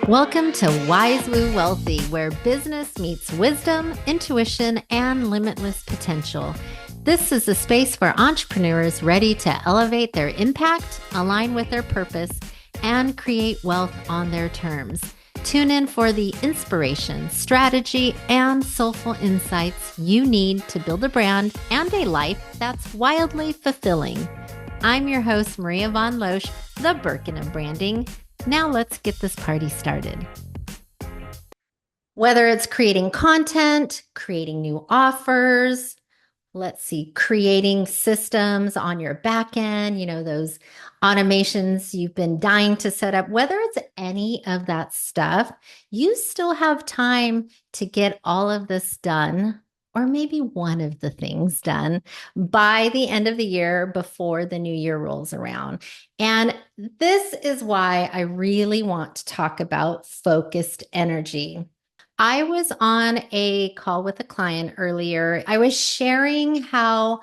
Welcome to Wise Woo Wealthy, where business meets wisdom, intuition, and limitless potential. This is a space for entrepreneurs ready to elevate their impact, align with their purpose, and create wealth on their terms. Tune in for the inspiration, strategy, and soulful insights you need to build a brand and a life that's wildly fulfilling. I'm your host, Maria Von Loesch, the Birkin of Branding. Now let's get this party started. Whether it's creating content, creating new offers, creating systems on your back end, those automations you've been dying to set up, whether it's any of that stuff, you still have time to get all of this done, or maybe one of the things done by the end of the year before the new year rolls around. And this is why I really want to talk about focused energy. I was on a call with a client earlier. I was sharing how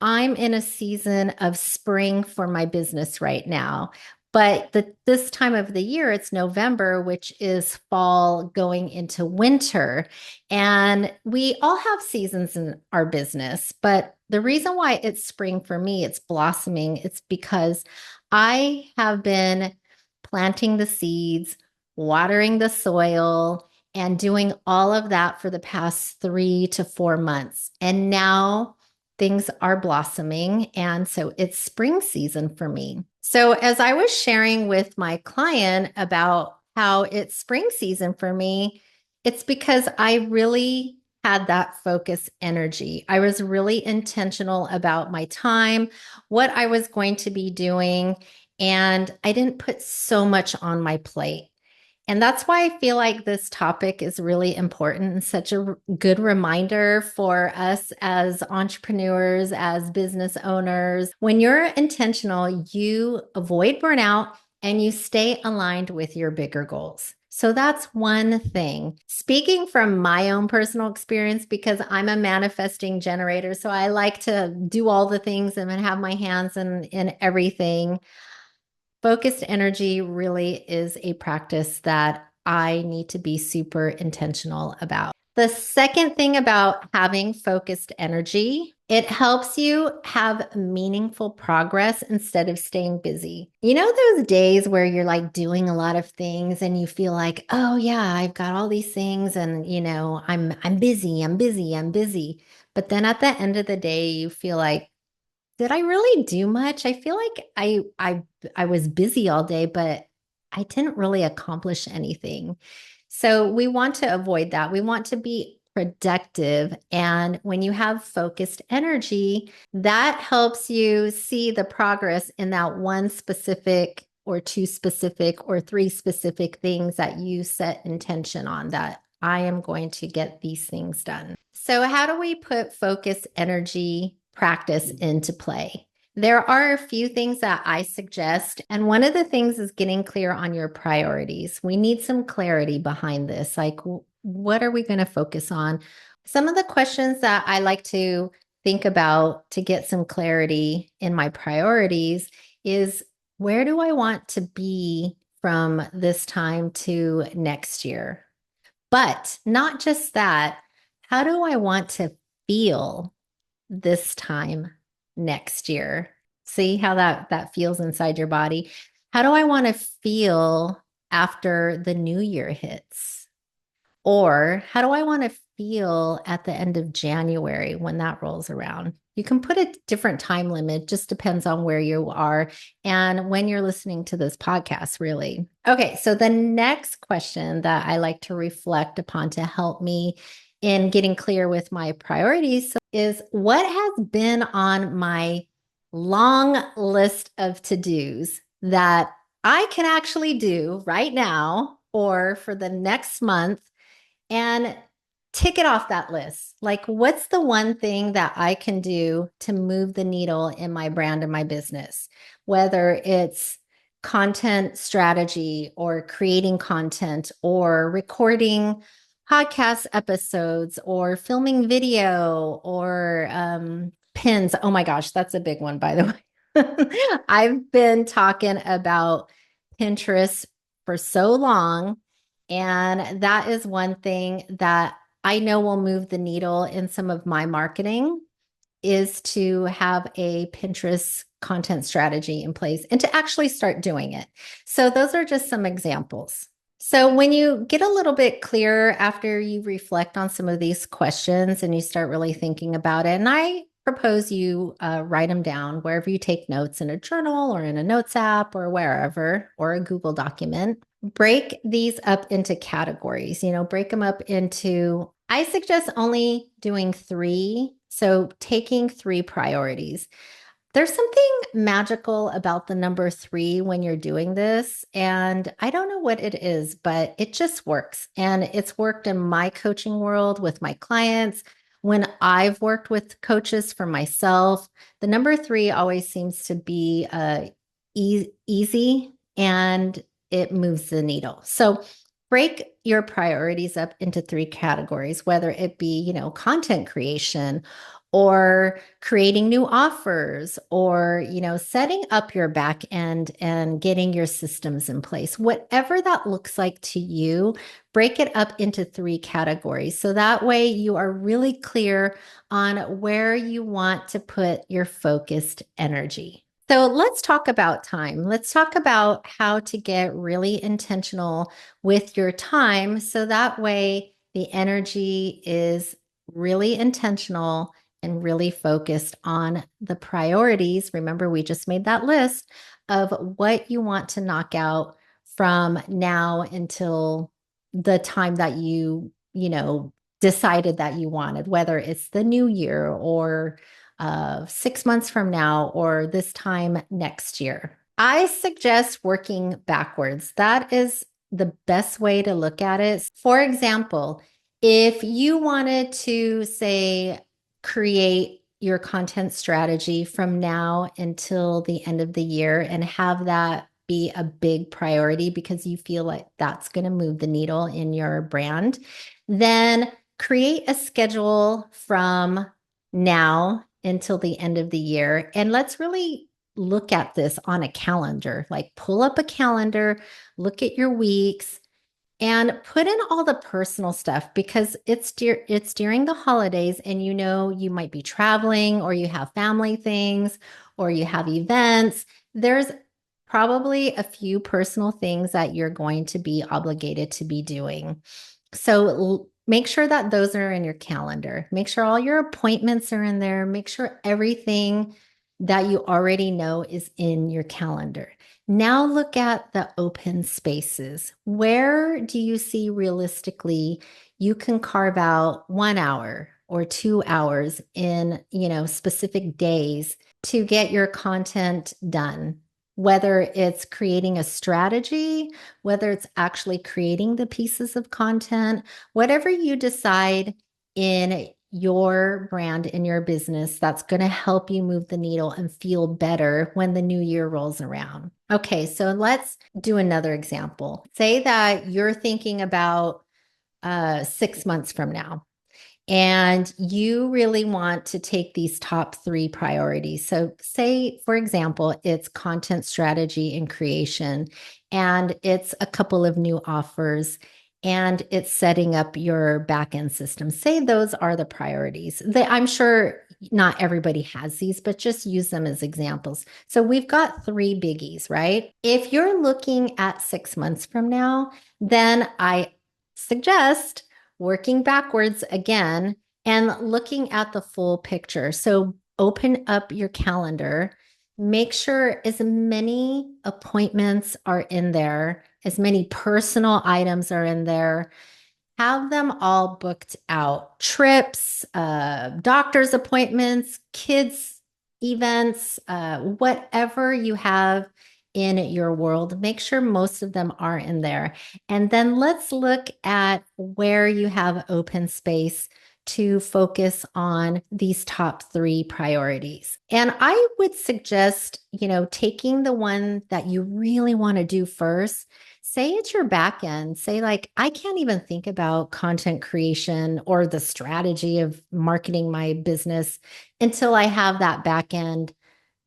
I'm in a season of spring for my business right now. But this time of the year, it's November, which is fall going into winter. And we all have seasons in our business. But the reason why it's spring for me, it's blossoming, it's because I have been planting the seeds, watering the soil, and doing all of that for the past 3 to 4 months. And now things are blossoming. And so it's spring season for me. So as I was sharing with my client about how it's spring season for me, it's because I really had that focus energy. I was really intentional about my time, what I was going to be doing, and I didn't put so much on my plate. And that's why I feel like this topic is really important and such a good reminder for us as entrepreneurs, as business owners. When you're intentional, you avoid burnout and you stay aligned with your bigger goals. So that's one thing. Speaking from my own personal experience, because I'm a manifesting generator, so I like to do all the things and have my hands in everything. Focused energy really is a practice that I need to be super intentional about. The second thing about having focused energy, it helps you have meaningful progress instead of staying busy. You know those days where you're like doing a lot of things and you feel like, oh yeah, I've got all these things and I'm busy. But then at the end of the day, you feel like, did I really do much? I feel like I was busy all day, but I didn't really accomplish anything. So we want to avoid that. We want to be productive. And when you have focused energy, that helps you see the progress in that one specific or two specific or three specific things that you set intention on, that I am going to get these things done. So how do we put focused energy practice into play? There are a few things that I suggest, and one of the things is getting clear on your priorities. We need some clarity behind this. Like, what are we going to focus on? Some of the questions that I like to think about to get some clarity in my priorities is, where do I want to be from this time to next year? But not just that, how do I want to feel this time next year? See how that feels inside your body? How do I want to feel after the new year hits? Or how do I want to feel at the end of January when that rolls around? You can put a different time limit, just depends on where you are and when you're listening to this podcast, really. Okay, so the next question that I like to reflect upon to help me in getting clear with my priorities is, what has been on my long list of to-dos that I can actually do right now or for the next month and tick it off that list? Like, what's the one thing that I can do to move the needle in my brand and my business? Whether it's content strategy or creating content or recording podcast episodes or filming video or pins. Oh my gosh, that's a big one, by the way. I've been talking about Pinterest for so long. And that is one thing that I know will move the needle in some of my marketing is to have a Pinterest content strategy in place and to actually start doing it. So those are just some examples. So when you get a little bit clearer after you reflect on some of these questions and you start really thinking about it, and I propose you write them down wherever you take notes in a journal or in a notes app or wherever, or a Google document. Break these up into categories, break them up into, I suggest only doing three. So taking three priorities. There's something magical about the number three when you're doing this. And I don't know what it is, but it just works. And it's worked in my coaching world with my clients. When I've worked with coaches for myself, the number three always seems to be easy and it moves the needle. So break your priorities up into three categories, whether it be, content creation or creating new offers or setting up your back end and getting your systems in place, whatever that looks like to you. Break it up into three categories so that way you are really clear on where you want to put your focused energy. So let's talk about time. Let's talk about how to get really intentional with your time so that way the energy is really intentional and really focused on the priorities. Remember, we just made that list of what you want to knock out from now until the time that decided that you wanted, whether it's the new year or 6 months from now or this time next year. I suggest working backwards. That is the best way to look at it. For example, if you wanted to say, create your content strategy from now until the end of the year and have that be a big priority because you feel like that's going to move the needle in your brand, then create a schedule from now until the end of the year. And let's really look at this on a calendar, like pull up a calendar, look at your weeks, and put in all the personal stuff because it's during the holidays and you might be traveling or you have family things or you have events. There's probably a few personal things that you're going to be obligated to be doing. So make sure that those are in your calendar. Make sure all your appointments are in there. Make sure everything that you already know is in your calendar. Now look at the open spaces. Where do you see realistically you can carve out 1 hour or 2 hours in, specific days to get your content done? Whether it's creating a strategy, whether it's actually creating the pieces of content, whatever you decide in your brand, in your business, that's going to help you move the needle and feel better when the new year rolls around. Okay, so let's do another example. Say that you're thinking about 6 months from now and you really want to take these top three priorities. So, say, for example, it's content strategy and creation, and it's a couple of new offers, and it's setting up your backend system. Say those are the priorities. I'm sure not everybody has these, but just use them as examples. So, we've got three biggies, right? If you're looking at 6 months from now, then I suggest working backwards again and looking at the full picture. So open up your calendar, make sure as many appointments are in there, as many personal items are in there. Have them all booked out. Trips, doctor's appointments, kids' events, whatever you have in your world, make sure most of them are in there. And then let's look at where you have open space to focus on these top three priorities. And I would suggest, taking the one that you really want to do first. Say it's your back end. Say, like, I can't even think about content creation or the strategy of marketing my business until I have that back end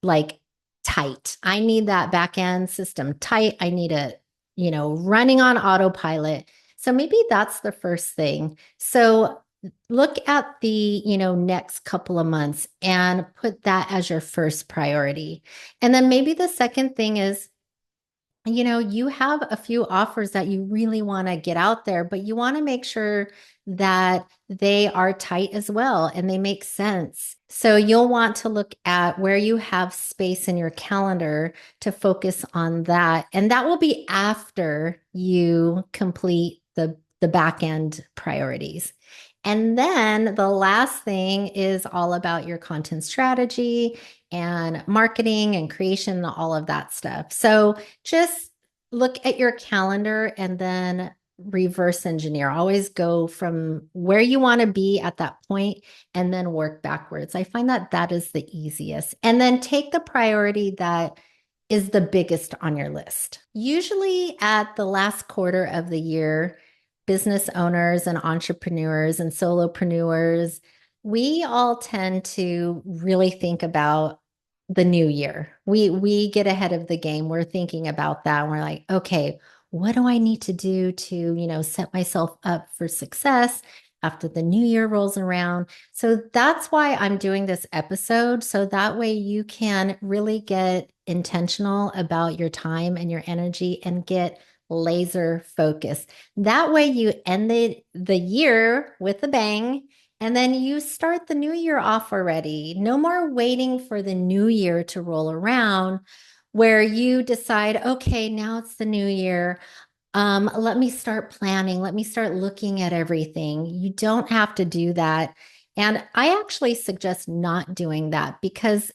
like tight. I need that back end system tight. I need it, running on autopilot. So maybe that's the first thing. So look at the, next couple of months and put that as your first priority. And then maybe the second thing is, you have a few offers that you really want to get out there, but you want to make sure that they are tight as well and they make sense. So you'll want to look at where you have space in your calendar to focus on that. And that will be after you complete the back end priorities. And then the last thing is all about your content strategy and marketing and creation and all of that stuff. So just look at your calendar and then reverse engineer. Always go from where you want to be at that point and then work backwards. I find that that is the easiest. And then take the priority that is the biggest on your list. Usually at the last quarter of the year, business owners and entrepreneurs and solopreneurs, we all tend to really think about the new year. We get ahead of the game. We're thinking about that. And we're like, okay, what do I need to do to, set myself up for success after the new year rolls around? So that's why I'm doing this episode. So that way you can really get intentional about your time and your energy and get laser focused. That way you end the year with a bang and then you start the new year off already. No more waiting for the new year to roll around where you decide, okay, now it's the new year. Let me start planning. Let me start looking at everything. You don't have to do that. And I actually suggest not doing that because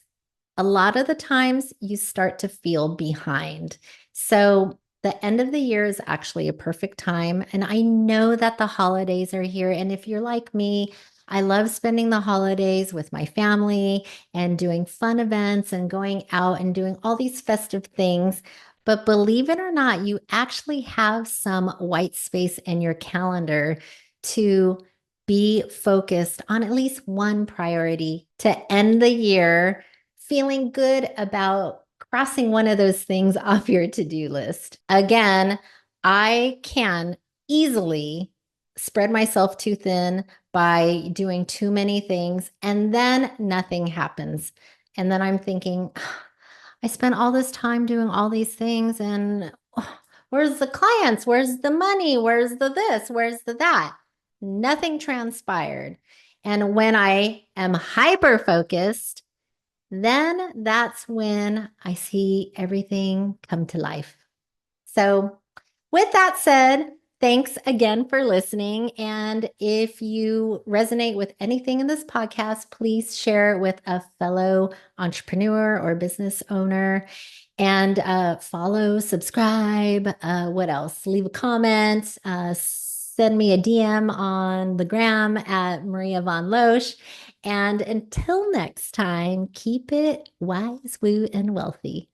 a lot of the times you start to feel behind. So the end of the year is actually a perfect time. And I know that the holidays are here. And if you're like me, I love spending the holidays with my family and doing fun events and going out and doing all these festive things. But believe it or not, you actually have some white space in your calendar to be focused on at least one priority to end the year feeling good about crossing one of those things off your to-do list. Again, I can easily spread myself too thin by doing too many things, and then nothing happens. And then I'm thinking, I spent all this time doing all these things, and where's the clients? Where's the money? Where's the this? Where's the that? Nothing transpired. And when I am hyper focused, then that's when I see everything come to life. So, with that said, thanks again for listening. And if you resonate with anything in this podcast, please share it with a fellow entrepreneur or business owner and follow, subscribe. What else? Leave a comment. Send me a DM on the gram at Maria Von Loesch. And until next time, keep it wise, woo, and wealthy.